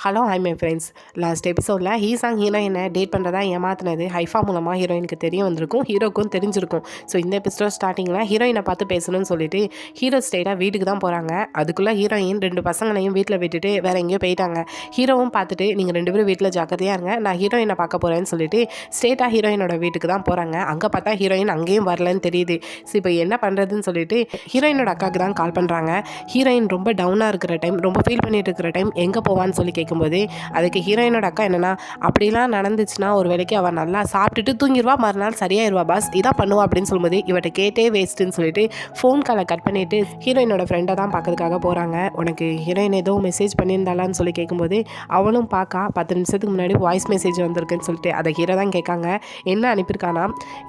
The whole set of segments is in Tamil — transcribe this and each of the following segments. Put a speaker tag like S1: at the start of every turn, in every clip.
S1: Hello hi my friends. Last எபிசோடில் ஹீசாங் ஹீரோயினை டேட் பண்ணுறதா ஏமாத்தினது ஹைஃபா மூலமாக ஹீரோயினுக்கு தெரிய வந்திருக்கும், ஹீரோக்கும் தெரிஞ்சிருக்கும். ஸோ இந்த எபிசோட் ஸ்டார்டிங்கில் ஹீரோயினை பார்த்து பேசணும்னு சொல்லிட்டு ஹீரோ ஸ்டேட்டாக வீட்டுக்கு தான் போகிறாங்க. அதுக்குள்ளே ஹீரோயின் 2 பசங்களையும் வீட்டில் விட்டுட்டு வேறு எங்கேயோ போயிட்டாங்க. ஹீரோவும் பார்த்துட்டு நீங்கள் 2 பேரும் வீட்டில் ஜாக்கிரதையாக இருங்க, நான் ஹீரோயினை பார்க்க போகிறேன்னு சொல்லிட்டு ஸ்டேட்டாக ஹீரோயினோட வீட்டுக்கு தான் போகிறாங்க. அங்கே பார்த்தா ஹீரோயின் அங்கேயும் வரலன்னு தெரியுது. ஸோ இப்போ என்ன பண்ணுறதுன்னு சொல்லிட்டு ஹீரோயினோட அக்காவுக்கு தான் கால் பண்ணுறாங்க. ஹீரோயின் ரொம்ப டவுனாக இருக்கிற டைம், ரொம்ப ஃபீல் பண்ணிட்டு இருக்கிற டைம் எங்கே போவான்னு சொல்லி கேட்கும்போது அதுக்கு ஹீரோயினோட அக்கா என்னன்னா, அப்படிலாம் நடந்துச்சுன்னா ஒரு வேளைக்கு அவள் நல்லா சாப்பிட்டுட்டு தூங்கிடுவா, மறுநாள் சரியாயிருவா பாஸ், இதான் பண்ணுவா அப்படின்னு சொல்லும்போது இவட்ட கேட்டே வேஸ்ட்டுன்னு சொல்லிட்டு ஃபோன் காலை கட் பண்ணிவிட்டு ஹீரோயினோட ஃப்ரெண்டை தான் பார்க்கறதுக்காக போகிறாங்க. உனக்கு ஹீரோயின் ஏதோ மெசேஜ் பண்ணியிருந்தாலான்னு சொல்லி கேட்கும்போது அவளும் பார்க்கா 10 நிமிஷத்துக்கு முன்னாடி வாய்ஸ் மெசேஜ் வந்திருக்குன்னு சொல்லிட்டு அதை ஹீரோ தான் கேட்காங்க. என்ன அனுப்பியிருக்கானா,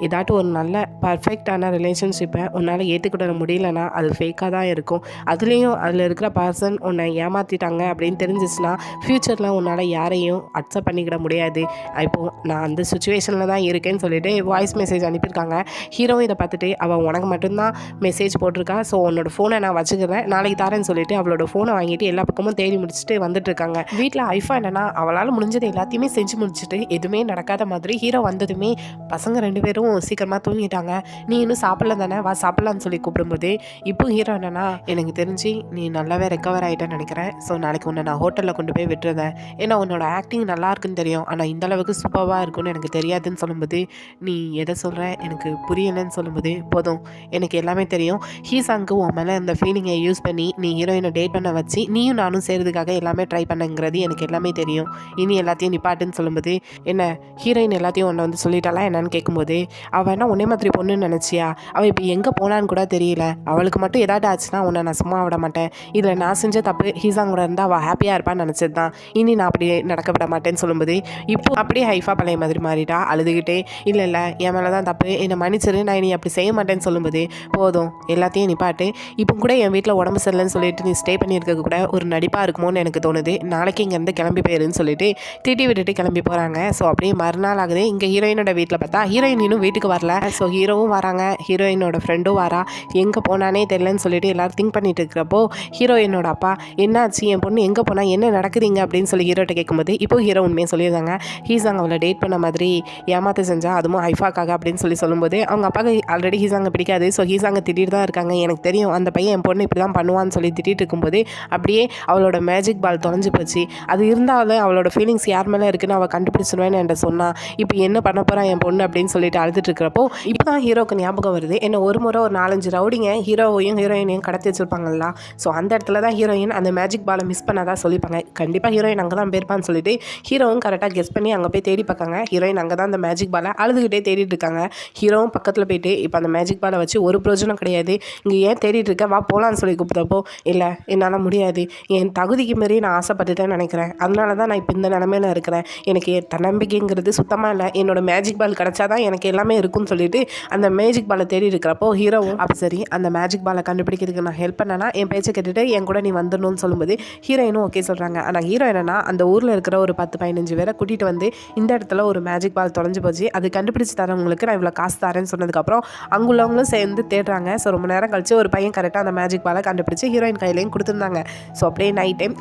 S1: ஏதாட்டும் ஒரு நல்ல பர்ஃபெக்டான ரிலேஷன்ஷிப்பை உன்னால் ஏற்றுக்கிட முடியலன்னா அது ஃபேக்காக தான் இருக்கும். அதுலேயும் அதில் இருக்கிற பர்சன் உன்னை ஏமாற்றிட்டாங்க அப்படின்னு தெரிஞ்சிச்சுன்னா ஃப்யூச்சரில் உன்னால் யாரையும் அக்செப்ட் பண்ணிக்கிட முடியாது. இப்போது நான் அந்த சுச்சுவேஷனில் தான் இருக்கேன்னு சொல்லிட்டு வாய்ஸ் மெசேஜ் அனுப்பியிருக்காங்க. ஹீரோ இதை பார்த்துட்டு அவள் உனக்கு மட்டும்தான் மெசேஜ் போட்டிருக்கா, ஸோ உன்னோட ஃபோனை நான் வச்சுக்கிறேன், நாளைக்கு தரேன்னு சொல்லிட்டு அவளோட ஃபோனை வாங்கிட்டு எல்லா பக்கமும் தேடி முடிச்சுட்டு வந்துட்டுருக்காங்க. வீட்டில் ஐஃபா என்னன்னா அவளால் முடிஞ்சது எல்லாத்தையுமே செஞ்சு முடிச்சுட்டு எதுவுமே நடக்காத மாதிரி ஹீரோ வந்ததுமே பசங்க 2 பேரும் சீக்கிரமாக தூங்கிட்டாங்க. நீ இன்னும் சாப்பிடல தானே, வா சாப்பிட்லான்னு சொல்லி கூப்பிடும்போது இப்போ ஹீரோ என்னன்னா, எனக்கு தெரிஞ்சு நீ நல்லாவே ரெக்கவர் ஆகிட்டேன்னு நினைக்கிறேன், ஸோ நாளைக்கு உன்னை நான் ஹோட்டலில் கொண்டு போய் விட்டுருந்தேன், ஏன்னா உன்னோட ஆக்டிங் நல்லா இருக்குன்னு தெரியும், ஆனால் இந்தளவுக்கு சூப்பராக இருக்குன்னு எனக்கு தெரியாதுன்னு சொல்லும்போது நீ எதை சொல்கிற எனக்கு புரியலைன்னு சொல்லும்போது போதும் எனக்கு எல்லாமே தெரியும், ஹீசாங்க்கு உன் மேலே அந்த ஃபீலிங்கை யூஸ் பண்ணி நீ ஹீரோயினை டேட் பண்ண வச்சு நீயும் நானும் சேர்றதுக்காக எல்லாமே ட்ரை பண்ணுங்கிறது எனக்கு எல்லாமே தெரியும், இனி எல்லாத்தையும் நிப்பாட்டுன்னு சொல்லும்போது என்ன ஹீரோயின் எல்லாத்தையும் உன்னை வந்து சொல்லிட்டாலா என்னன்னு கேட்கும்போது அவள் என்ன உன்னை மாதிரி பொண்ணுன்னு நினச்சியா, அவள் இப்போ எங்கே போனான்னு கூட தெரியல, அவளுக்கு மட்டும் ஏதாட்டும் ஆச்சுன்னா உன்னை நான் சும்மா விட மாட்டேன், இதில் நான் செஞ்ச தப்பு ஹீசாங் கூட இருந்தால் அவள் ஹாப்பியாக இருப்பான்னு நினச்சது தான், இனி நான் அப்படி நடக்க விட மாட்டேன்னு சொல்லும்போது இப்போ அப்படியே ஹைஃபா பழைய மாதிரி மாறிட்டா அழுதுகிட்டே, இல்லை என் மேலே தான் தப்பு, என்னை மன்னிச்சிரு, நான் இனி அப்படி செய்ய மாட்டேன்னு சொல்லும்போது போதும் எல்லாத்தையும் நிப்பாட்டு, இப்போ கூட என் வீட்டில் உடம்பு சரியில்லைன்னு சொல்லிட்டு நீ ஸ்டே பண்ணியிருக்க கூட ஒரு நடிப்பாக இருக்குமோன்னு எனக்கு தோணுது, நாளைக்கு இங்கேருந்து கிளம்பி போயிருன்னு சொல்லிட்டு திட்டி விட்டுட்டு கிளம்பி போகிறாங்க. ஸோ அப்படியே மறுநாள் ஆகுது. இங்கே ஹீரோயினோட வீட்டில் பார்த்தா ஹீரோயின் இன்னும் வீட்டுக்கு வரல. ஸோ ஹீரோவும் வராங்க, ஹீரோயினோட ஃப்ரெண்டும் வரா, எங்கே போனானே தெரியலன்னு சொல்லிட்டு எல்லாரும் திங்க் பண்ணிட்டு இருக்கிறப்போ ஹீரோயினோட அப்பா என்னாச்சு என் பொண்ணு எங்கே போனால் என்ன நடக்குதுங்க அப்படின்னு சொல்லி ஹீரோட்ட கேட்கும்போது இப்போ ஹீரோ உண்மையை சொல்லியிருந்தாங்க, ஹீசாங் அவளை டேட் பண்ண மாதிரி ஏமாத்த செஞ்சா, அதுவும் ஹைஃபாக்காக அப்படின்னு சொல்லும்போது அவங்க அப்பாவுக்கு ஆல்ரெடி ஹீசாங்க பிடிக்காது. ஸோ ஹீசாங்க திட்டிட்டு தான் இருக்காங்க, எனக்கு தெரியும் அந்த பையன் என் பொண்ணு இப்படி தான் பண்ணுவான்னு சொல்லி திட்டிட்டு இருக்கும்போது அப்படியே அவளோட மேஜிக் பால் தொலைஞ்சு போச்சு, அது இருந்தாலும் அவளோட ஃபீலிங்ஸ் யார் மேலே இருக்குன்னு அவள் கண்டுபிடிச்சிருவேன்னு என்கிட்ட சொன்னா, இப்போ என்ன பண்ண போகிறா என் பொண்ணு அப்படின்னு சொல்லிட்டு அழுதுட்டு இருக்கிறப்போ இப்போ தான் ஹீரோக்கு ஞாபகம் வருது, என்ன ஒரு முறை ஒரு 4-5 ரவுடிங்க ஹீரோவையும் ஹீரோயினையும் கடத்தி வச்சிருப்பாங்களா, ஸோ அந்த இடத்துல தான் ஹீரோயின் அந்த மேஜிக் பாலை மிஸ் பண்ணாதான் சொல்லிப்பாங்க, கண்டிப்பாக ஹீரோயின் அங்கே தான் போயிருப்பான்னு சொல்லிட்டு ஹீரோவும் கரெக்டாக கெஸ் பண்ணி அங்கே போய் தேடி பார்க்காங்க. ஹீரோயின் அங்கே தான் அந்த மேஜிக் பாலை அழுதுகிட்டே தேடிட்டு இருக்காங்க. ஹீரோவும் பக்கத்தில் போயிட்டு இப்போ அந்த மேஜிக் பாலை வச்சு ஒரு பிரயோஜனம் கிடையாது, இங்கே ஏன் தேடிட்டு இருக்க, வா போகலான்னு சொல்லி கூப்பிட்டப்போ இல்லை என்னால் முடியாது, என் தகுதிக்கு மாரி நான் ஆசைப்பட்டுட்டேன்னு நினைக்கிறேன், அதனால தான் நான் இப்போ இந்த நிலமையில இருக்கிறேன், எனக்கு தன்னம்பிக்கைங்கிறது சுத்தமாக இல்லை, என்னோட மேஜிக் பால் கிடச்சாதான் எனக்கு எல்லாமே இருக்குன்னு சொல்லிட்டு அந்த மேஜிக் பாலை தேடி இருக்கிறப்போ ஹீரோவும் அப்போ சரி அந்த மேஜிக் பாலை கண்டுபிடிக்கிறதுக்கு நான் ஹெல்ப் பண்ணனா என் பேச்சை கேட்டுட்டு என் கூட நீ வந்துடணும்னு சொல்லும்போது ஹீரோயினும் ஓகே சொல்கிறாங்க. ஆனால் ஹீரோ என்னன்னா அந்த ஊரில் இருக்கிற ஒரு 10-15 பேரை கூட்டிகிட்டு வந்து இந்த இடத்துல ஒரு மேஜிக் பால் தொலைஞ்சு போச்சு, அது கண்டுபிடிச்சி தரவங்களுக்கு நான் இவ்வளோ காசு தரேன்னு சொன்னதுக்கப்புறம் அங்குள்ளவங்களும் சேர்ந்து தேடுறாங்க. ஸோ ரொம்ப நேரம் கழிச்சு ஒரு பையன் கரெக்டாக அந்த மேஜிக் பாலை கண்டுபிடிச்சி ஹீரோயின் கையிலையும் கொடுத்துருந்தாங்க. ஸோ அப்படியே நைட் டைம்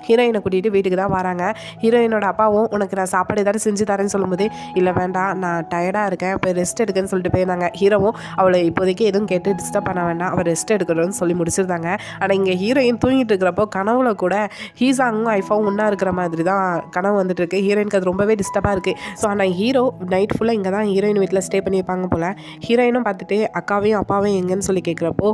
S1: ஹீரோயினை கூட்டிகிட்டு வீட்டுக்கு தான் வராங்க. ஹீரோயினோட அப்பாவும் உனக்கு நான் சாப்பாடு ஏதாவது செஞ்சு தரேன்னு சொல்லும்போது இல்லை வேண்டாம் நான் டயர்டாக இருக்கேன் போய் ரெஸ்ட் எடுக்கன்னு சொல்லிட்டு போயிருந்தாங்க. ஹீரோவும் அவளை இப்போதைக்கு எதுவும் கேட்டு டிஸ்டர்ப் பண்ண வேண்டாம், அவள் ரெஸ்ட் எடுக்கணும்னு சொல்லி முடிச்சிருந்தாங்க. ஆனால் இங்கே ஹீரோயின் தூங்கிட்டு இருக்கிறப்போ கனவுல கூட ஹீசாங்கும் ஐஃபாவும் ஒன்றா இருக்கிற மாதிரி தான் கனவு வந்துட்டு இருக்கு. ஹீரோயினுக்கு அது ரொம்பவே டிஸ்டர்பாக இருக்குது. ஸோ ஆனால் ஹீரோ நைட் ஃபுல்லாக இங்கே தான் ஹீரோயின் வீட்டில் ஸ்டே பண்ணியிருப்பாங்க போல். ஹீரோயினும் பார்த்துட்டு அக்காவையும் அப்பாவையும் எங்கேன்னு சொல்லி கேட்குறப்போ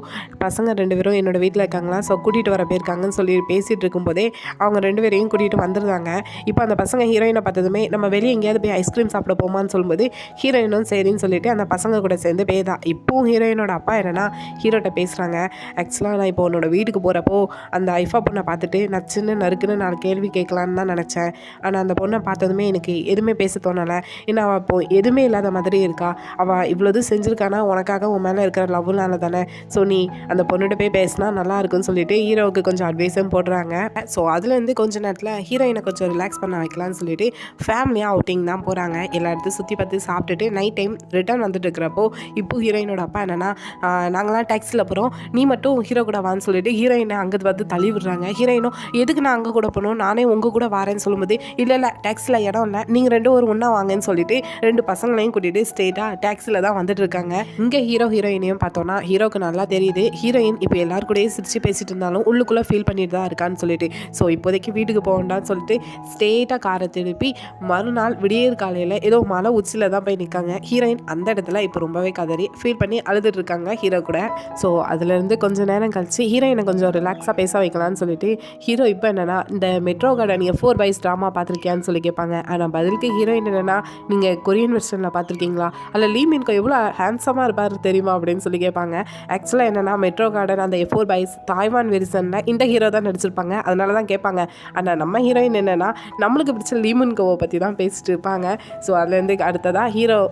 S1: பசங்க 2 பேரும் என்னோட வீட்டில் இருக்காங்களா, ஸோ கூட்டிகிட்டு வர போயிருக்காங்கன்னு சொல்லி பேசிகிட்டு இருக்கும்போதே அவங்க 2 பேரையும் கூட்டிகிட்டு வந்துருந்தாங்க. இப்போ அந்த பசங்க ஹீரோயினை பார்த்ததுமே நம்ம வெளியே எங்கேயாவது போய் ஐஸ்கிரீம் சாப்பிட போமான்னு சொல்லும்போது ஹீரோயினும் சரின்னு சொல்லிட்டு அந்த பசங்க கூட சேர்ந்து பேதா. இப்போவும் ஹீரோயினோட அப்பா என்னன்னா ஹீரோட்ட பேசுகிறாங்க, ஆக்சுவலாக நான் இப்போ உன்னோட வீட்டுக்கு போகிறப்போ அந்த ஐஃபா பொண்ணை பார்த்துட்டு நச்சுன்னு நறுக்குன்னு 4 கேள்வி கேட்கலான்னு தான் நினச்சேன், ஆனால் அந்த பொண்ணை பார்த்ததுமே எனக்கு எதுவுமே பேச தோணலை, ஏன்னா அவள் இப்போ எதுவுமே இல்லாத மாதிரி இருக்கா, அவள் இவ்வளோது செஞ்சுருக்கானா உனக்காக உன் மேலே இருக்கிற லவ்னால தானே, ஸோ நீ அந்த பொண்ணுகிட்ட போய் பேசினா நல்லா இருக்குன்னு சொல்லிட்டு ஹீரோவுக்கு கொஞ்சம் அட்வைஸும் போடுறாங்க. ஸோ அதுலேருந்து கொஞ்ச நேரத்தில் ஹீரோயினை கொஞ்சம் ரிலாக்ஸ் பண்ண வைக்கலான்னு சொல்லிட்டு ஃபேமிலியாக அவுட்டிங் தான் போகிறாங்க. எல்லா இடத்தையும் சுற்றி பார்த்து சாப்பிட்டுட்டு நைட் டைம் ரிட்டர்ன் வந்துட்டு இருக்கிறப்போ இப்போ ஹீரோயினோட அப்பா என்னன்னா நாங்களாம் டாக்ஸியில் போகிறோம், நீ மட்டும் ஹீரோ கூட வான்னு சொல்லிட்டு ஹீரோயினை அங்கே வந்து தள்ளி விடுறாங்க. ஹீரோயினும் எதுக்கு நான் அங்கே கூட போகணும், போகணும், நானே உங்கள் கூட வரேன்னு சொல்லும்போது இல்லை டாக்ஸியில் இடம் இல்லை, நீங்கள் 2 ஒரு ஒன்றா வாங்கன்னு சொல்லிட்டு 2 பசங்களையும் கூட்டிகிட்டு ஸ்ட்ரெயிட்டாக டாக்ஸியில் தான் வந்துட்டு இருக்காங்க. இங்கே ஹீரோயினையும் பார்த்தோன்னா ஹீரோக்கு நல்லா தெரியுது ஹீரோயின் இப்போ எல்லாரு கூடயும் சிரிச்சு பேசிட்டு இருந்தாலும் உள்ளுக்குள்ளே ஃபீல் பண்ணிட்டு தான் இருக்கான்னு சொல்லிட்டு. ஸோ இப்போதைக்கு வீட்டுக்கு போகண்டான்னு சொல்லிட்டு ஸ்ட்ரெயிட்டாக காரை திருப்பி மறுநாள் விடியற் காலையில் ஏதோ மலை உச்சியில் தான் போய் நிற்காங்க. ஹீரோயின் அந்த இடத்துல இப்போ ரொம்பவே கதறி ஃபீல் பண்ணி அழுதுட்டு இருக்காங்க ஹீரோ கூட. ஸோ அதுலேருந்து கொஞ்சம் நேரம் கழிச்சு ஹீரோயினை கொஞ்சம் ரிலாக்ஸாக பேச வைக்கலான்னு சொல்லிட்டு ஹீரோ இப்போ என்னென்னா இந்த Meteor Garden F4 Boys drama பார்த்துருக்கியான்னு சொல்லி கேட்பாங்க. ஆனால் பதிலுக்கு ஹீரோயின் என்னென்னா நீங்கள் கொரியன் வெர்ஷனில் பார்த்துருக்கீங்களா, அதில் லீ மின்கோ எவ்வளோ ஹேண்ட்ஸமாக இருப்பார் தெரியுமா அப்படின்னு சொல்லி கேட்பாங்க. ஆக்சுவலாக என்னென்னா மெட்ரோ கார்டன் அந்த F4 Boys தாய்வான் வெர்ஷனில் இந்த ஹீரோ தான் நடிச்சிருப்பாங்க, அதனால தான் கேட்பாங்க. ஆனால் நம்ம ஹீரோயின் என்னென்னா நம்மளுக்கு பிடிச்ச லீ மின்கோவை பற்றி தான் பேசிட்டு இருப்பாங்க. ஸோ அதுலேருந்து அடுத்ததாக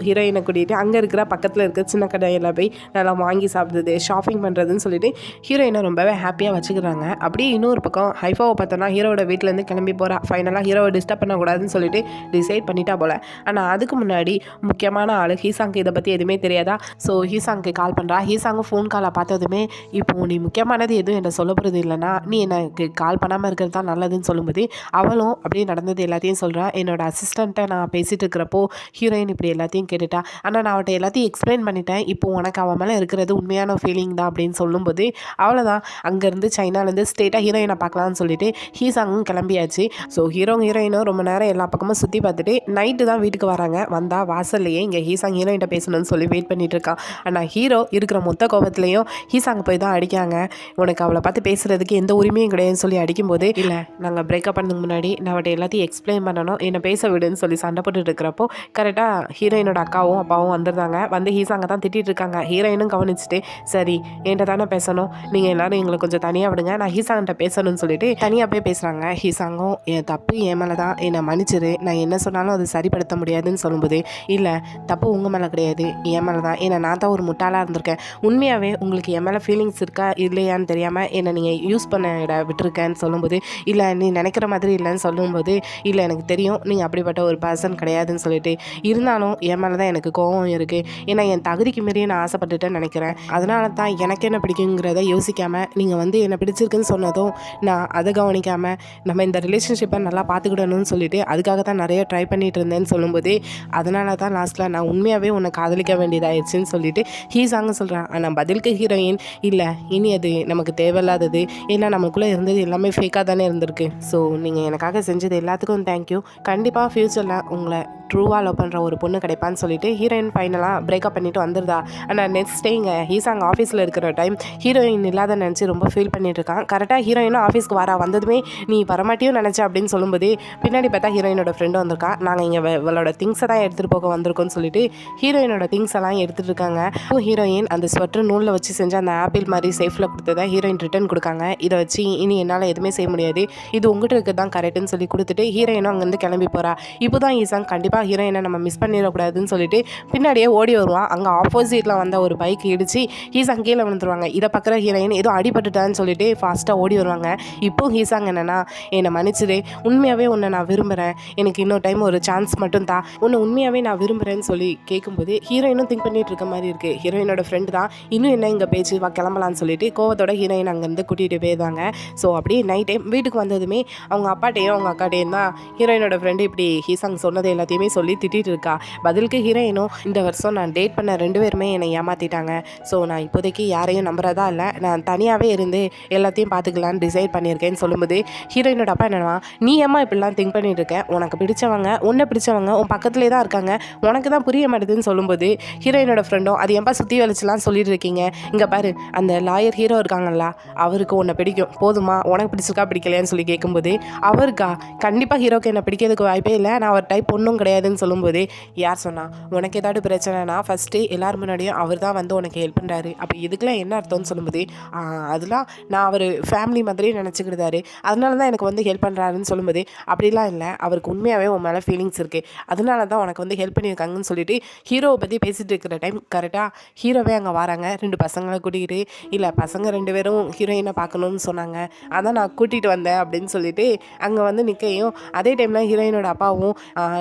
S1: ஹீரோயினை கூட்டிகிட்டு அங்கே இருக்கிற பக்கத்தில் இருக்கிற சின்ன கடையில் போய் நல்லா வாங்கி சாப்பிடுறது ஷாப்பிங் பண்ணுறதுன்னு சொல்லிட்டு ஹீரோயினை ரொம்பவே ஹாப்பியாக வச்சுக்கிறாங்க. அப்படியே இன்னொரு பக்கம் ஹைஃபாவை பார்த்தோன்னா ஹீரோட வீட்டிலேருந்து கிளம்பி போகிறா. ஃபைனலாக ஹீரோவை டிஸ்டர்ப் பண்ணக்கூடாதுன்னு சொல்லிட்டு டிசைட் பண்ணிட்டா போல். ஆனால் அதுக்கு முன்னாடி முக்கியமான ஆள் ஹீசாங்க்கு இதை பற்றி எதுவுமே தெரியாதா. ஸோ ஹீசாங்க்கு கால் பண்ணுறா. ஹீசாங்கு ஃபோன் காலை பார்த்ததுமே இப்போது நீ முக்கியமானது எதுவும் என்ன சொல்ல போகிறது இல்லைனா நீ எனக்கு கால் பண்ணாமல் இருக்கிறது தான் நல்லதுன்னு சொல்லும்போது அவளும் அப்படியே நடந்தது எல்லாத்தையும் சொல்கிறா. என்னோட அசிஸ்டண்ட்டை நான் பேசிகிட்டு இருக்கிறப்போ ஹீரோயின் இப்படி எல்லாத்தையும் கேட்டுட்டா. ஆனால் நான் அவட்ட எல்லாத்தையும் எக்ஸ்பிளைன் பண்ணிட்டேன். இப்போ உனக்கு அவன் மேலே இருக்கிறது உண்மையான ஃபீலிங் தான் அப்படின்னு சொல்லும்போது அவ்வளோதான். அங்கேருந்து சைனாலேருந்து ஸ்ட்ரெயிட்டாக ஹீரோயினை பார்க்கலான்னு சொல்லிட்டு ஹீசாங்கும் கிளம்பியாச்சு. ஸோ ஹீரோயினும் ரொம்ப நேரம் எல்லா பக்கமும் சுற்றி பார்த்துட்டு நைட்டு தான் வீட்டுக்கு வராங்க. வந்தால் வாசல்லையே இங்கே ஹீசாங் ஹீரோயின்ட்ட பேசணும்னு சொல்லி வெயிட் பண்ணிட்டு இருக்கான். ஆனால் ஹீரோ இருக்கிற மொத்த கோபத்துலேயும் ஹீசாங் போய் தான் அடிக்காங்க. உனக்கு அவளை பார்த்து பேசுகிறதுக்கு எந்த உரிமையும் கிடையாதுன்னு சொல்லி அடிக்கும்போது இல்லை நாங்கள் பிரேக்கப் பண்ணதுக்கு முன்னாடி நான் அவட்ட எல்லாத்தையும் எக்ஸ்பிளைன் பண்ணணும், என்னை பேச விடுன்னு சொல்லி சண்டை போட்டுட்டு இருக்கிறப்போ கரெக்டாக ஹீரோயினோட அக்காவும் அப்பாவும் வந்துருந்தாங்க. வந்து ஹீசாங்க தான் திட்டிகிட்டு இருக்காங்க. ஹீரோயினும் கவனிச்சுட்டு சரி என்கிட்ட தானே பேசணும், நீங்கள் எல்லோரும் எங்களை கொஞ்சம் தனியாக விடுங்க, நான் ஹீசாங்கிட்ட பேசணும்னு சொல்லிட்டு தனியாக போய் பேசுகிறாங்க. ஹீசாங்கும் என் தப்பு என் மேலே தான், என்னை மன்னிச்சிரு, நான் என்ன சொன்னாலும் அது சரிப்படுத்த முடியாதுன்னு சொல்லும்போது இல்லை தப்பு உங்கள் மேலே கிடையாது என் மேலே தான், ஏன்னா நான் தான் ஒரு முட்டாளாக இருந்திருக்கேன், உண்மையாகவே உங்களுக்கு என் மேலே ஃபீலிங்ஸ் இருக்கா இல்லையான்னு தெரியாமல் என்னை நீங்கள் யூஸ் பண்ண விட்டுருக்கேன்னு சொல்லும்போது இல்லை நீ நினைக்கிற மாதிரி இல்லைன்னு சொல்லும்போது இல்லை எனக்கு தெரியும் நீங்கள் அப்படிப்பட்ட ஒரு பர்சன் கிடையாதுன்னு சொல்லிட்டு இருந்தாலும் என் மேலே தான் எனக்கு கோவம் இருக்குது, ஏன்னா என் தகுதிக்கு மீறியே நான் ஆசைப்பட்டுட்டேன்னு நினைக்கிறேன், அதனால தான் எனக்கு என்ன பிடிக்குங்கிறத யோசிக்காமல் நீங்கள் வந்து என்னை பிடிச்சிருக்குன்னு சொன்னதும் நான் அதை கவனிக்காமல் நம்ம இந்த ரிலேஷன்ஷிப்பை நல்லா பார்த்துக்கிடணும்னு சொல்லிட்டு அதுக்காக தான் நிறைய ட்ரை பண்ணிகிட்டு இருந்தேன்னு சொல்லும்போது அதனால தான் லாஸ்ட்டில் நான் உண்மையாகவே உன்னை காதலிக்க வேண்டியதாகிடுச்சின்னு சொல்லிட்டு ஹீசாங்க சொல்கிறேன். ஆனால் பதிலுக்கு ஹீரோயின் இல்லை இனி அது நமக்கு தேவையில்லாதது, ஏன்னா நமக்குள்ளே இருந்தது எல்லாமே ஃபேக்காக தானே இருந்திருக்கு, ஸோ நீங்கள் எனக்காக செஞ்சது எல்லாத்துக்கும் தேங்க்யூ, கண்டிப்பாக ஃப்யூச்சரில் உங்களை ட்ரூவாக லவ் பண்ணுற ஒரு பொண்ணு கிடைப்பான்னு சொல்லிட்டு ஹீரோயின் ஃபைனலாக பிரேக்கப் பண்ணிவிட்டு வந்துருதா. ஆனால் நெக்ஸ்ட் டே இங்கே ஹீசாங் ஆஃபீஸில் இருக்கிற டைம் ஹீரோயின் இல்லாத நினச்சி ரொம்ப ஃபீல் பண்ணிட்டு இருக்கான். கரெக்டாக ஹீரோயினும் ஆஃபீஸ்க்கு வரா. வந்ததுமே நீ வரமாட்டியும் நினச்சா அப்படின்னு சொல்லும்போது பின்னாடி பார்த்தா ஹீரோயினோட ஃப்ரெண்டு வந்திருக்கா. நாங்கள் இங்கே இவளோட திங்ஸை தான் எடுத்துகிட்டு போக வந்திருக்கோம்னு சொல்லிட்டு ஹீரோயினோட திங்ஸ் எல்லாம் எடுத்துகிட்டு இருக்காங்க. ஹீரோயின் அந்த ஸ்வெட்டர் நூலில் வச்சு செஞ்ச அந்த ஆப்பிள் மாதிரி சேஃபில் கொடுத்ததை ஹீரோயின் ரிட்டர்ன் கொடுக்காங்க. இதை வச்சு இனி என்னால் எதுவுமே செய்ய முடியாது, இது உங்கள்கிட்ட இருக்கிறது தான் கரெக்டுன்னு சொல்லி கொடுத்துட்டு ஹீரோயினும் அங்கேருந்து கிளம்பி போகிறா. இப்போ தான் ஹீசாங் கண்டிப்பாக ஹீரோயினை நம்ம மிஸ் பண்ணிடக்கூடாதுன்னு சொல்லிட்டு பின்னாடியே ஓடி வருவான். அங்கே ஆப்போசிட்டில் வந்த ஒரு பைக் இடிச்சு ஹீசாங் கீழே விழுந்துருவாங்க. இதை பார்க்குற ஹீரோயின் ஏதோ அடிபட்டுட்டான்னு சொல்லிட்டு ஃபாஸ்ட்டாக ஓடி வருவாங்க. இப்போ ஹீசாங் என்னென்னா என்னை மன்னிச்சிடு, உண்மையாகவே உன்னை நான் விரும்புகிறேன், எனக்கு இன்னொரு டைம் ஒரு சான்ஸ் மட்டும் தான், உன்னை உண்மையாகவே நான் விரும்புகிறேன்னு சொல்லி கேட்கும்போது ஹீரோயினும் திங்க் பண்ணிட்டு இருக்க மாதிரி இருக்குது. ஹீரோயினோட ஃப்ரெண்டு தான் இன்னும் என்ன இங்கே பேச்சு வா கிளம்பலான்னு சொல்லிட்டு கோவத்தோட ஹீரோயின் அங்கேருந்து கூட்டிகிட்டு போயிருந்தாங்க. ஸோ அப்படியே நைட் டைம் வீட்டுக்கு வந்ததுமே அவங்க அப்பாட்டையும் அவங்க அக்காட்டையும் தான் ஹீரோயினோட ஃப்ரெண்டு இப்படி ஹீசாங் சொன்னது எல்லாத்தையுமே சொல்லி திட்டிகிட்டு இருக்கா. பதிலுக்கு ஹீரோயினும் இந்த வருஷம் நான் டேட் பண்ண 2 பேருமே என்னை ஏமாற்றிட்டாங்க, ஸோ நான் இப்போதைக்கு யாரையும் நம்புறதா இல்லை, நான் தனியாகவே இருந்து எல்லாத்தையும் பார்த்துக்கலான்னு டிசைட் பண்ணியிருக்கேன்னு சொல்லும்போது ஹீரோயினோட அப்பா என்னவா நீ ஏமா இப்படிலாம் திங்க் பண்ணிட்டு இருக்க, உனக்கு பிடிச்சவங்க உன்னை பிடிச்சவங்க உன் பக்கத்துலேயே தான் இருக்காங்க, உனக்கு தான் புரிய மாட்டேதுன்னு சொல்லும்போது ஹீரோயினோட ஃப்ரெண்டும் அது ஏன்பா சுற்றி வலிச்சுலாம் சொல்லிட்டு இருக்கீங்க, இங்கே பாரு அந்த லாயர் ஹீரோ இருக்காங்கல்ல அவருக்கு உன்னை பிடிக்கும் போதுமா, உனக்கு பிடிச்சிருக்கா பிடிக்கலையான்னு சொல்லி கேட்கும்போது அவருக்கா கண்டிப்பாக ஹீரோக்கு என்னை பிடிக்கிறதுக்கு வாய்ப்பே இல்லை, நான் அவர் டைப் ஒன்றும் கிடையாதுன்னு சொல்லும்போது யார் சொன்னா உனக்கு ஏதாவது பிரச்சனைனா ஃபஸ்ட்டு எல்லாரும் முன்னாடியும் அவர் தான் வந்து உனக்கு ஹெல்ப் பண்ணுறாரு, அப்போ இதுக்கெலாம் என்ன அர்த்தம்னு சொல்லும்போது அதெல்லாம் நான் அவர் ஃபேமிலி மாதிரியே நினச்சிக்கிட்டாரு, அதனால தான் எனக்கு வந்து ஹெல்ப் பண்ணுறாருன்னு சொல்லும்போது அப்படிலாம் இல்லை, அவருக்கு உண்மையாகவே உன் மேலே ஃபீலிங்ஸ் இருக்குது, அதனால தான் உனக்கு வந்து ஹெல்ப் பண்ணியிருக்காங்கன்னு சொல்லிட்டு ஹீரோவை பற்றி பேசிகிட்டு இருக்கிற டைம் கரெக்டாக ஹீரோவே அங்கே வராங்க 2 பசங்களை கூட்டிகிட்டு. இல்லை பசங்க 2 பேரும் ஹீரோயினை பார்க்கணுன்னு சொன்னாங்க, அதான் நான் கூட்டிகிட்டு வந்தேன் அப்படின்னு சொல்லிட்டு அங்கே வந்து நிற்கையும் அதே டைமில் ஹீரோயினோட அப்பாவும்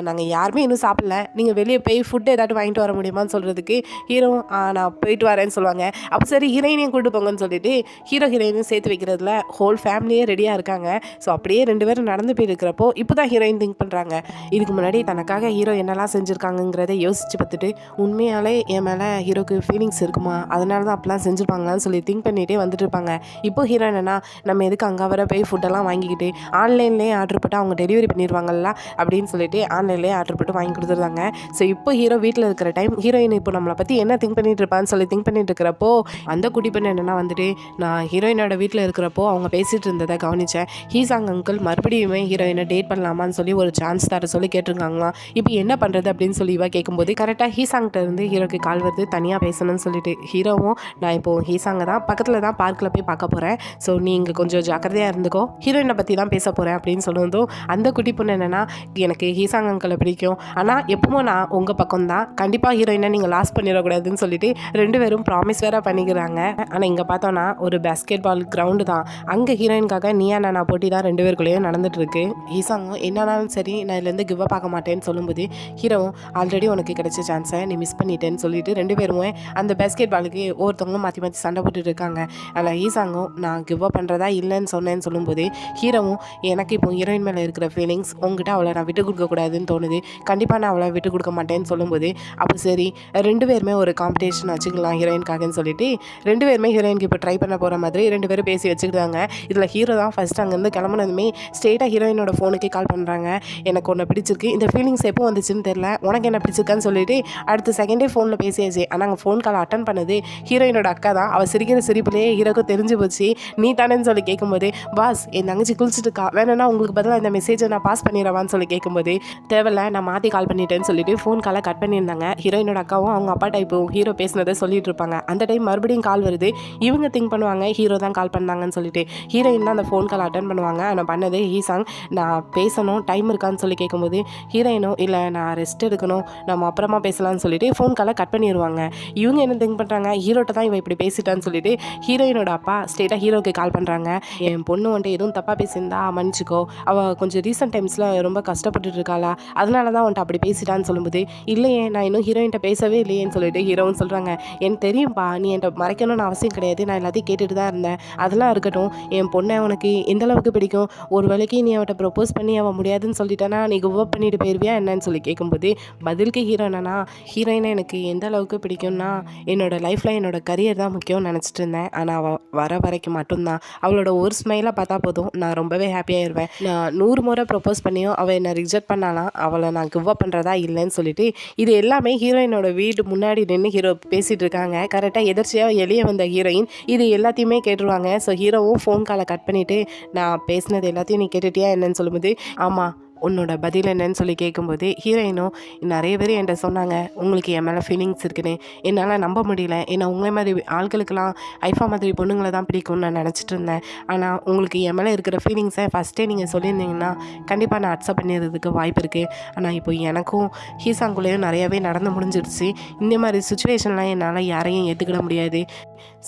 S1: நாங்கள் யாருமே இன்னும் சாப்பிடல, நீங்கள் வெளியே போய் ஃபுட்டு ஏதாட்டும் வாங்கிட்டு வர முடியுமான்னு சொல்கிறதுக்கு ஹீரோ நான் போயிட்டு வரேன்னு சொல்லுவாங்க. அப்போ சரி ஹீரோயினையும் கூப்பிட்டு போங்கன்னு சொல்லிட்டு ஹீரோயினையும் சேர்த்து வைக்கிறதுல ஹோல் ஃபேமிலியே ரெடியாக இருக்காங்க. ஸோ அப்படியே 2 பேரும் நடந்து போயிருக்கிறப்போ இப்போ தான் ஹீரோயின் திங்க் பண்ணுறாங்க, இதுக்கு முன்னாடி தனக்காக ஹீரோ என்னெல்லாம் செஞ்சுருக்காங்கங்கிறத யோசித்து பார்த்துட்டு உண்மையாலே என் மேலே ஹீரோக்கு ஃபீலிங்ஸ் இருக்குமா, அதனால தான் அப்படிலாம் செஞ்சுருப்பாங்களான்னு சொல்லி திங்க் பண்ணிகிட்டே வந்துட்டு இருப்பாங்க. இப்போ ஹீரோ என்னன்னா, நம்ம எதுக்கு அங்கே வர போய் ஃபுட்டெல்லாம் வாங்கிக்கிட்டு ஆன்லைன்லேயே ஆர்டர் போட்டு அவங்க டெலிவரி பண்ணிடுவாங்கல்ல அப்படின்னு சொல்லிட்டு ஆன்லைன்லேயே ஆர்டர் போட்டு வாங்கி கொடுத்துருந்தாங்க. ஸோ இப்போ ஹீரோ வீட்டில் இருக்கிற டைம் ஹீரோயின் இப்போ நம்மளை பற்றி என்ன திங்க் பண்ணிட்டு இருப்பான்னு சொல்லி திங்க் பண்ணிட்டு இருக்கிறப்போ அந்த குட்டி பெண் என்னென்னா வந்துட்டு, நான் ஹீரோயினோட வீட்டில் இருக்கிறப்போ அவங்க பேசிகிட்டு இருந்ததை கவனித்தேன், ஹீசாங் அங்கிள் மறுபடியுமே ஹீரோயினை டேட் பண்ணலாமான்னு சொல்லி ஒரு சான்ஸ் தர சொல்லி கேட்டிருக்காங்களாம். இப்போ என்ன பண்ணுறது அப்படின்னு சொல்லி இவ கேட்கும்போது கரெக்டாக ஹீசாங்கிட்ட இருந்து ஹீரோக்கு கால் வருது தனியாக பேசணும்னு சொல்லிட்டு. ஹீரோவும் நான் இப்போது ஹீசாங்கை தான் பக்கத்தில் தான் பார்க்கில் போய் பார்க்க போகிறேன், ஸோ நீங்கள் கொஞ்சம் ஜாக்கிரதையாக இருந்துக்கோ, ஹீரோயினை பற்றி தான் பேச போகிறேன் அப்படின்னு சொன்னதும் அந்த குட்டி பொண்ணு என்னென்னா, எனக்கு ஹீசாங் அங்கிளை பிடிக்கும், ஆனால் எப்பவும் நான் உங்கள் பக்கம் தான், கண்டிப்பாக ஹீரோயினை நீங்கள் லாஸ் பண்ணிடக்கூடாதுன்னு சொல்லிட்டு 2 பேரும் ப்ராமிஸ் வேறு பண்ணிக்கிறாங்க. ஆனால் இங்கே பார்த்தோன்னா ஒரு பேஸ்கெட் பால் கிரவுண்டு தான், அங்கே ஹீரோயினுக்காக நீயா நானா போட்டி தான் 2 பேருக்குள்ளேயும் நடந்துகிட்ருக்கு. ஹீசாங்கும் என்னன்னாலும் சரி நான் இதுலேருந்து கிவ் அப் ஆக மாட்டேன்னு சொல்லும்போது ஹீரோவும் ஆல்ரெடி உனக்கு கிடைச்ச சான்ஸை நீ மிஸ் பண்ணிட்டேன்னு சொல்லிட்டு 2 பேருமே அந்த பேஸ்கெட் பாலுக்கு ஒவ்வொருத்தவங்களும் மாற்றி மாற்றி சண்டை போட்டுட்டு இருக்காங்க. அதில் ஹீசாங்கும் நான் கிவ் அப் பண்ணுறதா இல்லைன்னு சொன்னேன்னு சொல்லும்போது ஹீரோவும் எனக்கு இப்போ ஹீரோயின் மேலே இருக்கிற ஃபீலிங்ஸ் உங்ககிட்ட அவளை நான் விட்டு கொடுக்கக்கூடாதுன்னு தோணுது, கண்டிப்பாக நான் அவளை விட்டு கொடுக்க மாட்டேன்னு சொல்லும்போது அப்போ சரி 2 பேருமே ஒரு காம்படிஷன் வச்சுக்கலாம் ஹீரோயின்காகன்னு சொல்லிட்டு 2 பேருமே ஹீரோயினுக்கு இப்போ ட்ரை பண்ண போகிற மாதிரி 2 பேரும் பேசி வச்சுக்கிட்டாங்க. இதில் ஹீரோ தான் ஃபஸ்ட் அங்கேருந்து கிளம்புனதுமே ஸ்ட்ரெயிட்டாக ஹீரோயினோட ஃபோனுக்கு கால் பண்ணுறாங்க, எனக்கு ஒன்று பிடிச்சிருக்கு, இந்த ஃபீலிங்ஸ் எப்போ வந்துச்சுன்னு தெரில, உனக்கு என்ன பிடிச்சிருக்கான்னு சொல்லிட்டு அடுத்த செகண்டே ஃபோனில் பேசியாச்சு. ஆனால் அங்கே ஃபோன் கால் அட்டன் பண்ணது ஹீரோயினோட அக்கா தான். அவள் சிரிக்கிற சிரிப்புலேயே ஹீரோக்கு தெரிஞ்சு போச்சு. நீ தானேன்னு சொல்லி கேட்கும்போது பாஸ் என் தங்கச்சி குளிச்சுட்டுக்கா, வேணும்னா உங்களுக்கு பதிலாக இந்த மெசேஜை நான் பாஸ் பண்ணிடுவான்னு சொல்லி கேட்கும்போது தேவையில்ல நான் மாற்றி கால் பண்ணிட்டேன்னு சொல்லிட்டு ஃபோன் காலை கட் பண்ணியிருந்தாங்க. ஹீரோயினோட அக்காவும் அவங்க அப்பா டைப்பும் ஹீரோ பேசினதை சொல்லிட்டு இருப்பாங்க. அந்த டைம் மறுபடியும் கால் வருது, இவங்க திங்க் பண்ணுவாங்க ஹீரோ தான் கால் பண்ணாங்கன்னு சொல்லிட்டு ஹீரோயின் தான் அந்த ஃபோன் கால் அட்டன் பண்ணுவாங்க. ஆனால் பண்ணது ஹீசாங், நான் பேசணும் டைம் இருக்கான்னு சொல்லி கேட்கும்போது ஹீரோயினும் இல்லை நான் ரெஸ்ட் எடுக்கணும் நம்ம அப்புறமா பேசலாம்னு சொல்லிட்டு ஃபோன் காலை கட் பண்ணிடுவாங்க. இவங்க என்ன திங்க் பண்ணுறாங்க, ஹீரோட்ட தான் இவன் இப்படி பேசிட்டான்னு சொல்லிட்டு ஹீரோயினோட அப்பா ஸ்ட்ரெயிட்டாக ஹீரோக்கு கால் பண்ணுறாங்க, என் பொண்ணு வந்துட்டு எதுவும் தப்பாக பேசியிருந்தா மன்னிச்சிக்கோ, அவள் கொஞ்சம் ரீசெண்ட் டைம்ஸில் ரொம்ப கஷ்டப்பட்டுட்டு இருக்காளா, அதனால தான் வந்துட்டு அப்படி பேசிட்டான்னு சொல்லும்போது இல்லையே நான் இன்னும் ஹீரோயின்ட்ட பேசவே இல்லையேன்னு சொல்லிட்டு ஹீரோன்னு சொல்கிறாங்க, எனக்கு தெரியும்ப்பா நீ என்கிட்ட மறைக்கணும்னு அவசியம் கிடையாது, நான் எல்லாத்தையும் கேட்டுட்டு தான் இருந்தேன், அதெல்லாம் இருக்கட்டும், என் பொண்ணை உனக்கு எந்த அளவுக்கு பிடிக்கும், ஒரு வேளைக்கு நீ அவட்ட ப்ரப்போஸ் பண்ணி அவன் முடியாதுன்னு சொல்லிட்டானா நீ கிவ் அப் பண்ணிட்டு போயிருவியா என்னன்னு சொல்லி கேட்கும்போது பதிலுக்கு ஹீரோ என்னன்னா, ஹீரோயினை எனக்கு எந்த அளவுக்கு பிடிக்கும்னா என்னோட லைஃப்பில் என்னோட கரியர் தான் முக்கியம்னு நினச்சிட்டு இருந்தேன், ஆனால் அவள் வர வரைக்கும் மட்டும்தான், அவளோட ஒரு ஸ்மைலை பார்த்தா போதும் நான் ரொம்பவே ஹாப்பியாகிடுவேன், நான் 100 முறை ப்ரப்போஸ் பண்ணியும் அவள் என்னை ரிஜெக்ட் பண்ணாலாம், அவளை நான் கிவ் அப் பண்ணுறதா இல்லைன்னு சொல்லிட்டு இது எல்லாமே ஹீரோயினோட வீடு முன்னாடி நின்று ஹீரோ பேசிகிட்டு இருக்காங்க. கரெக்டாக எதிர்ச்சியாக வெளியே வந்த ஹீரோயின் இது எல்லாத்தையுமே கேட்டுருவாங்க. ஸோ ஹீரோவும் ஃபோன் காலை கட் பண்ணிவிட்டு நான் பேசினது எல்லாத்தையும் நீ கேட்டுட்டியா என்னன்னு சொல்லும்போது ஆமாம் உன்னோட பதில் என்னன்னு சொல்லி கேட்கும்போது ஹீரோயினும் நிறைய பேர் என்கிட்ட சொன்னாங்க உங்களுக்கு என் மேலே ஃபீலிங்ஸ் இருக்குன்னு, என்னால் நம்ப முடியல, ஏன்னா உங்களை மாதிரி ஆட்களுக்கெல்லாம் ஐஃபா மாதிரி பொண்ணுங்களை தான் பிடிக்கும்னு நான் நினச்சிட்டு இருந்தேன், ஆனால் உங்களுக்கு என் மேலே இருக்கிற ஃபீலிங்ஸை ஃபஸ்ட்டே நீங்கள் சொல்லியிருந்தீங்கன்னா கண்டிப்பாக நான் அக்செப்ட் பண்ணிடுறதுக்கு வாய்ப்பு இருக்குது, ஆனால் இப்போ எனக்கும் ஹீசாங்குள்ளேயும் நிறையாவே நடந்து முடிஞ்சிடுச்சு, இந்த மாதிரி சுச்சுவேஷன்லாம் என்னால் யாரையும் ஏற்றுக்கிட முடியாது,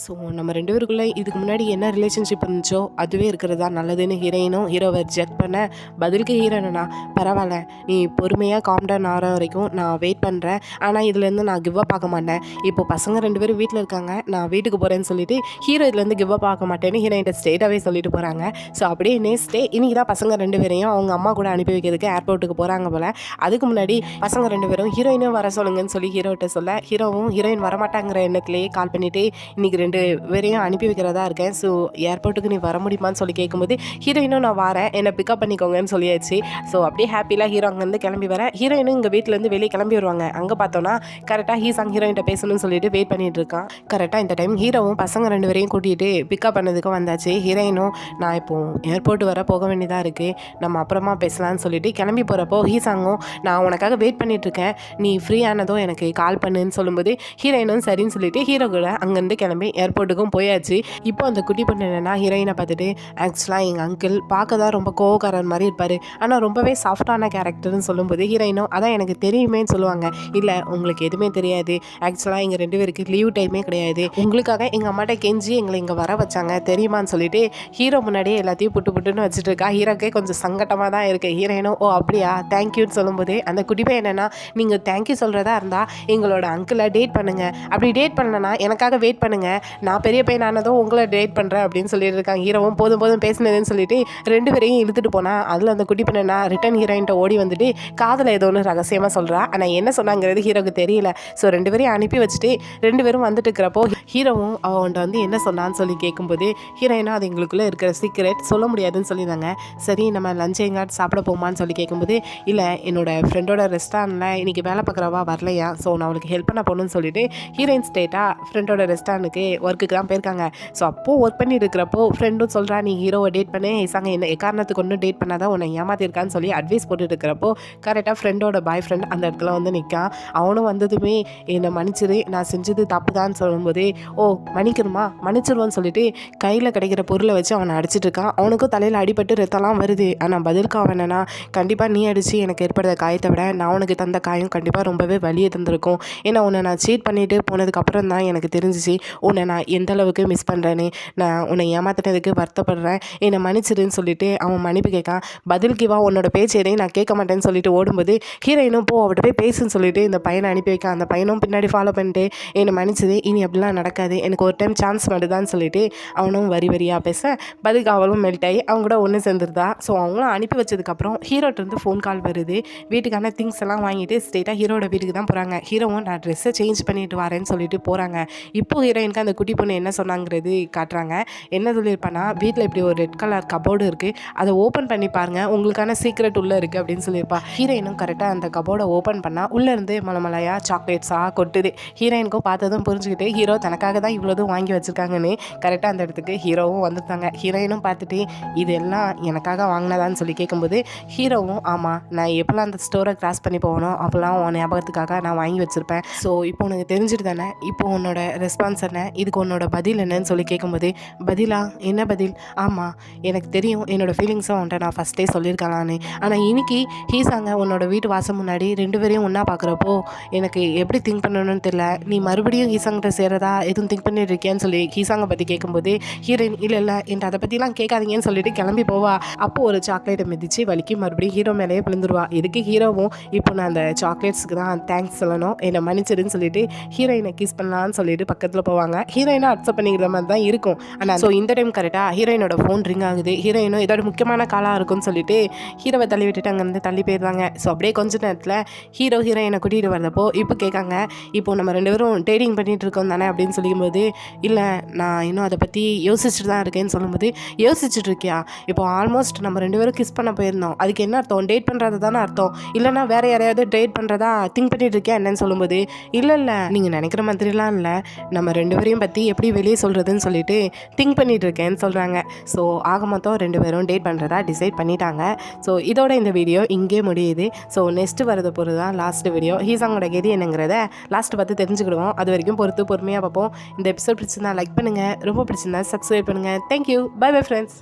S1: ஸோ நம்ம 2 பேருக்குள்ளே இதுக்கு முன்னாடி என்ன ரிலேஷன்ஷிப் இருந்துச்சோ அதுவே இருக்கிறது தான் நல்லதுன்னு ஹீரோயினும் ஹீரோவை ரிஜெக்ட் பண்ண பதிலுக்கு ஹீரோயினா பரவாயில்ல நீ பொறுமையாக காம்டவுன் ஆகிற வரைக்கும் நான் வெயிட் பண்ணுறேன், ஆனால் இதுலேருந்து நான் கிவ் அப் ஆக மாட்டேன், இப்போ பசங்க 2 பேரும் வீட்டில் இருக்காங்க நான் வீட்டுக்கு போகிறேன்னு சொல்லிட்டு ஹீரோ இதுலேருந்து கிவ் அப் ஆக மாட்டேன்னு ஹீரோயின்ட்ட ஸ்ட்ரெயிட்டாகவே சொல்லிட்டு போகிறாங்க. ஸோ அப்படியே நெக்ஸ்ட் டே இன்றைக்கி தான் பசங்க 2 பேரையும் அவங்க அம்மா கூட அனுப்பி வைக்கிறதுக்கு ஏர்போர்ட்டுக்கு போகிறாங்க போல். அதுக்கு முன்னாடி பசங்க 2 பேரும் ஹீரோயினும் வர சொல்லுங்கன்னு சொல்லி ஹீரோகிட்ட சொல்ல ஹீரோவும் ஹீரோயின் வரமாட்டாங்கிற எண்ணத்துலேயே கால் பண்ணிவிட்டு இன்றைக்கி 2 பேரையும் அனுப்பி வைக்கிறதா இருக்கேன், ஸோ ஏர்போர்ட்டுக்கு நீ வர முடியுமான்னு சொல்லி கேட்கும்போது ஹீரோயினும் நான் வரேன் என்னை பிக்கப் பண்ணிக்கோங்கன்னு சொல்லியாச்சு. ஸோ அப்படியே ஹாப்பியாக ஹீரோ அங்கேருந்து கிளம்பி வரேன். ஹீரோயினும் இங்கே வீட்டிலேருந்து வெளியே கிளம்பி வருவாங்க. அங்கே பார்த்தோன்னா கரெக்டாக ஹீசாங் ஹீரோயின்ட்ட பேசணும்னு சொல்லிட்டு வெயிட் பண்ணிட்டு இருக்கான். கரெக்டாக இந்த டைம் ஹீரோவும் பசங்க 2 பேரையும் கூட்டிகிட்டு பிக்கப் பண்ணதுக்கு வந்தாச்சு. ஹீரோயினும் நான் இப்போது ஏர்போர்ட் வர போக வேண்டியதாக இருக்குது நம்ம அப்புறமா பேசலான்னு சொல்லிட்டு கிளம்பி போகிறப்போ ஹீசாங்கும் நான் உனக்காக வெயிட் பண்ணிகிட்ருக்கேன் நீ ஃப்ரீ ஆனதும் எனக்கு கால் பண்ணுன்னு சொல்லும்போது ஹீரோயினும் சரின்னு சொல்லிட்டு ஹீரோ கூட அங்கேருந்து கிளம்பி ஏர்போர்ட்டுக்கும் போயாச்சு. இப்போ அந்த குட்டி பொண்ணு என்னென்னா ஹீரோயினை பார்த்துட்டு ஆக்சுவலாக எங்கள் அங்கிள் பார்க்க தான் ரொம்ப கோவக்காரன் மாதிரி இருப்பார், ஆனால் ரொம்ப ரொம்பவே சாஃப்டான கேரக்டர்னு சொல்லும்போது ஹீரோயினும் அதான் எனக்கு தெரியுமேன்னு சொல்லுவாங்க. இல்லை உங்களுக்கு எதுவுமே தெரியாது, ஆக்சுவலாக எங்கள் 2 பேருக்கு லீவ் டைமே கிடையாது, உங்களுக்காக எங்கள் அம்மாட்ட கெஞ்சி எங்களை இங்கே வர வச்சாங்க தெரியுமான்னு சொல்லிட்டு ஹீரோ முன்னாடியே எல்லாத்தையும் புட்டுன்னு வச்சுட்டு இருக்கா. ஹீரோக்கே கொஞ்சம் சங்கட்டமாக தான் இருக்குது. ஹீரோயினும் ஓ அப்படியா தேங்க்யூன்னு சொல்லும்போது அந்த குடிப்பை என்னென்னா, நீங்கள் தேங்க்யூ சொல்கிறதா இருந்தால் எங்களோட அங்கிளை டேட் பண்ணுங்கள், அப்படி டேட் பண்ணலன்னா எனக்காக வெயிட் பண்ணுங்கள், நான் பெரிய பையனானதும் உங்களை டேட் பண்ணுறேன் அப்படின்னு சொல்லிட்டு இருக்காங்க. ஹீரோவும் போதும் பேசினதுன்னு சொல்லிட்டு 2 பேரையும் இழுத்துட்டு போனால் அதில் அந்த குட்டி பண்ணா ரிட்டன் ஹீரோயின்ட்ட ஓடி வந்துட்டு காதில் ஏதோ ஒன்று ரகசியமாக சொல்கிறா. ஆனால் என்ன சொன்னாங்கிறது ஹீரோக்கு தெரியல. ஸோ 2 பேரையும் அனுப்பி வச்சுட்டு 2 பேரும் வந்துட்டு இருக்கிறப்போ ஹீரோவும் அவன்கிட்ட வந்து என்ன சொன்னான்னு சொல்லி கேட்கும்போது ஹீரோயினா அது எங்களுக்குள்ளே இருக்கிற சீக்ரெட் சொல்ல முடியாதுன்னு சொல்லியிருந்தாங்க. சரி நம்ம லஞ்ச் எங்காட்டு சாப்பிட போமான்னு சொல்லி கேட்கும்போது இல்லை என்னோட ஃப்ரெண்டோட ரெஸ்டாரண்ட்டில் இன்றைக்கி வேலை பார்க்குறவா வரலையா, ஸோ நான் அவளுக்கு ஹெல்ப் பண்ண போகணுன்னு சொல்லிட்டு ஹீரோயின் ஸ்டேட்டாக ஃப்ரெண்டோட ரெஸ்டாரண்ட்டுக்கு ஒர்க்குக்கு தான் போயிருக்காங்க. ஸோ அப்போது ஒர்க் பண்ணி இருக்கிறப்போ ஃப்ரெண்டும் சொல்கிறா நீ ஹீரோவை டேட் பண்ணி சாங்க என்ன எக்காரணத்துக்கு ஒன்றும் டேட் பண்ணாதான் உன்னை ஏமாத்திருக்கான்னு சொல்லி அட்வைஸ் போட்டுட்டு இருக்கிறப்போ கரெக்டாக ஃப்ரெண்டோட பாய் ஃப்ரெண்ட் அந்த இடத்துல வந்து நிற்கான். அவனும் வந்ததுமே என்னை மன்னிச்சிரு, நான் செஞ்சது தப்பு தான் சொல்லும்போது ஓ மன்னிக்கணுமா மன்னிச்சிருவான்னு சொல்லிட்டு கையில் கிடைக்கிற பொருளை வச்சு அவனை அடிச்சிட்டு இருக்கான். அவனுக்கும் தலையில் அடிபட்டு ரத்தம்லாம் வருது. ஆனால் பதிலுக்கு அவன் என்னன்னா கண்டிப்பாக நீ அடித்து எனக்கு ஏற்படுத்த காயத்தை விட நான் உனக்கு தந்த காயம் கண்டிப்பாக ரொம்பவே வலியை தந்திருக்கும். ஏன்னா உன்னை நான் சீட் பண்ணிவிட்டு போனதுக்கப்புறம் தான் எனக்கு தெரிஞ்சிச்சு உன்னை நான் எந்த அளவுக்கு மிஸ் பண்ணுறேன்னு, நான் உன்னை ஏமாத்தினதுக்கு வருத்தப்படுறேன், என்னை மன்னிச்சிருன்னு சொல்லிட்டு அவன் மன்னிப்பு கேட்கான். பதிலுக்கு வா உன்னோட பேச்சு எதையும் நான் கேட்க மாட்டேன்னு சொல்லிட்டு ஓடும்போது ஹீரோயினும் போ அவட்ட போய் பேசுன்னு சொல்லிட்டு இந்த பையனை அனுப்பி வைக்கான். அந்த பையனும் பின்னாடி ஃபாலோ பண்ணிட்டு என்னை மன்னிச்சது, இனி அப்படிலாம் நடக்காது, எனக்கு ஒரு டைம் சான்ஸ் மட்டும்தான்னு சொல்லிட்டு அவனும் வரியாக பேச பதிலுக்கு அவளும் மெல்ட் ஆகி அவங்க கூட ஒன்று சேர்ந்துருதா. ஸோ அவங்களும் அனுப்பி வச்சதுக்கப்புறம் ஹீரோட்டிருந்து ஃபோன் கால் வருது. வீட்டுக்கான திங்ஸ் எல்லாம் வாங்கிட்டு ஸ்ட்ரெயிட்டாக ஹீரோட வீட்டுக்கு தான் போகிறாங்க. ஹீரோவும் நான் ட்ரெஸ்ஸை சேஞ்ச் பண்ணிட்டு வரேன்னு சொல்லிட்டு போகிறாங்க. இப்போ ஹீரோயினுக்கு அந்த குட்டி பொண்ணு என்ன சொன்னாங்கிறது காட்டுறாங்க. என்ன சொல்லியிருப்பானா வீட்டில் இப்படி ஒரு ரெட் கலர் கபோர்டு இருக்குது, அதை ஓப்பன் பண்ணி பாருங்கள் உங்களுக்கான சீக்ரெட் உள்ளே இருக்குது அப்படின்னு சொல்லியிருப்பா. ஹீரோயினும் கரெக்டாக அந்த கபோர்டை ஓப்பன் பண்ணால் உள்ளேருந்து மலைமலையாக சாக்லேட்ஸாக கொட்டுது. ஹீரோயினுக்கும் பார்த்ததும் புரிஞ்சுக்கிட்டு ஹீரோ தனக்காக தான் இவ்வளோதும் வாங்கி வச்சுருக்காங்கன்னு கரெக்டாக அந்த இடத்துக்கு ஹீரோவும் வந்துட்டாங்க. ஹீரோயினும் பார்த்துட்டு இதெல்லாம் எனக்காக வாங்கினதான்னு சொல்லி கேட்கும்போது ஹீரோவும் ஆமாம் நான் எப்போல்லாம் அந்த ஸ்டோரை கிராஸ் பண்ணி போகணும் அப்போல்லாம் உன் ஞாபகத்துக்காக நான் வாங்கி வச்சுருப்பேன். ஸோ இப்போ உனக்கு தெரிஞ்சுட்டு தானே இப்போ உன்னோட ரெஸ்பான்ஸ் என்ன, இதுக்கு உன்னோட பதில் என்னன்னு சொல்லி கேட்கும்போது பதிலா என்ன பதில், ஆமாம் எனக்கு தெரியும் என்னோடய ஃபீலிங்ஸும் உன்ட்ட நான் ஃபஸ்ட்டே சொல்லியிருக்கலான்னு, ஆனால் இன்னைக்கு ஹீசாங்க உன்னோட வீட்டு வாசம் முன்னாடி 2 பேரையும் ஒன்றா பார்க்குறப்போ எனக்கு எப்படி திங்க் பண்ணணும்னு தெரியல, நீ மறுபடியும் ஹீசாங்கிட்ட சேரதா எதுவும் திங்க் பண்ணிட்டு இருக்கியான்னு சொல்லி ஹீசாங்கை பற்றி கேட்கும்போது ஹீரோயின் இல்லை என்கிட்ட அதை பற்றிலாம் கேட்காதீங்கன்னு சொல்லிட்டு கிளம்பி போவா. அப்போது ஒரு சாக்லேட்டை மிதித்து வலிக்கு மறுபடியும் ஹீரோ மேலேயே விழுந்துருவா. இதுக்கு ஹீரோவும் இப்போ நான் அந்த சாக்லேட்ஸுக்கு தான் தேங்க்ஸ் சொல்லணும், என்னை மன்னிச்சிடுன்னு சொல்லிட்டு ஹீரோயினை கிஸ் பண்ணலான்னு சொல்லிட்டு பக்கத்தில் போவாங்க. ஹீரோயினை அக்செப்ட் பண்ணிக்கிற மாதிரி தான் இருக்கும். ஆனால் ஸோ இந்த டைம் கரெக்டாக ஹீரோயினோட ஃபோன் ரிங் ஆகுது. ஹீரோயினும் இதோட முக்கியமான காலாக இருக்கும்னு சொல்லிட்டு ஹீரோவை தள்ளி விட்டுட்டு அங்கேருந்து தள்ளி போயிடுவாங்க. ஸோ அப்படியே கொஞ்ச நேரத்தில் ஹீரோயினை கூட்டிகிட்டு வரப்போ இப்போ கேட்காங்க இப்போ நம்ம 2 பேரும் டேட்டிங் பண்ணிகிட்டு இருக்கோம் தானே அப்படின்னு சொல்லும்போது இல்லை நான் இன்னும் அதை பற்றி யோசிச்சுட்டு தான் இருக்கேன்னு சொல்லும்போது யோசிச்சுட்டு இருக்கியா, இப்போ ஆல்மோஸ்ட் நம்ம 2 பேரும் கிஸ் பண்ண போயிருந்தோம், அதுக்கு என்ன அர்த்தம் டேட் பண்ணுறது தானே அர்த்தம், இல்லைனா வேறு யாரையாவது டேட் பண்ணுறதா திங்க் பண்ணிட்டு இருக்கியா என்னன்னு சொல்லும்போது இல்லை நீங்கள் நினைக்கிற மாதிரிலாம் இல்லை, நம்ம 2 பேரையும் பற்றி எப்படி வெளியே சொல்கிறதுன்னு சொல்லிட்டு திங்க் பண்ணிட்டு இருக்கேன்னு சொல்கிறாங்க. ஸோ ஆக மொத்தம் 2 பேரும் டேட் பண்ணுறதா டிசைட் பண்ணிட்டாங்க. ஸோ இதோட இந்த வீடியோ இங்கே முடியுது. ஸோ நெக்ஸ்ட்டு வரது பொறுத்து தான் லாஸ்ட் வீடியோ ஹீசாங்கோட கெதி என்னங்கிறத லாஸ்ட்டு பார்த்து தெரிஞ்சுக்கிடுவோம். அது வரைக்கும் பொறுமையாக பார்ப்போம். இந்த எபிசோட் பிடிச்சிருந்தா லைக் பண்ணுங்கள், ரொம்ப பிடிச்சிருந்தா சப்ஸ்கிரைப் பண்ணுங்கள். Thank you, bye bye friends.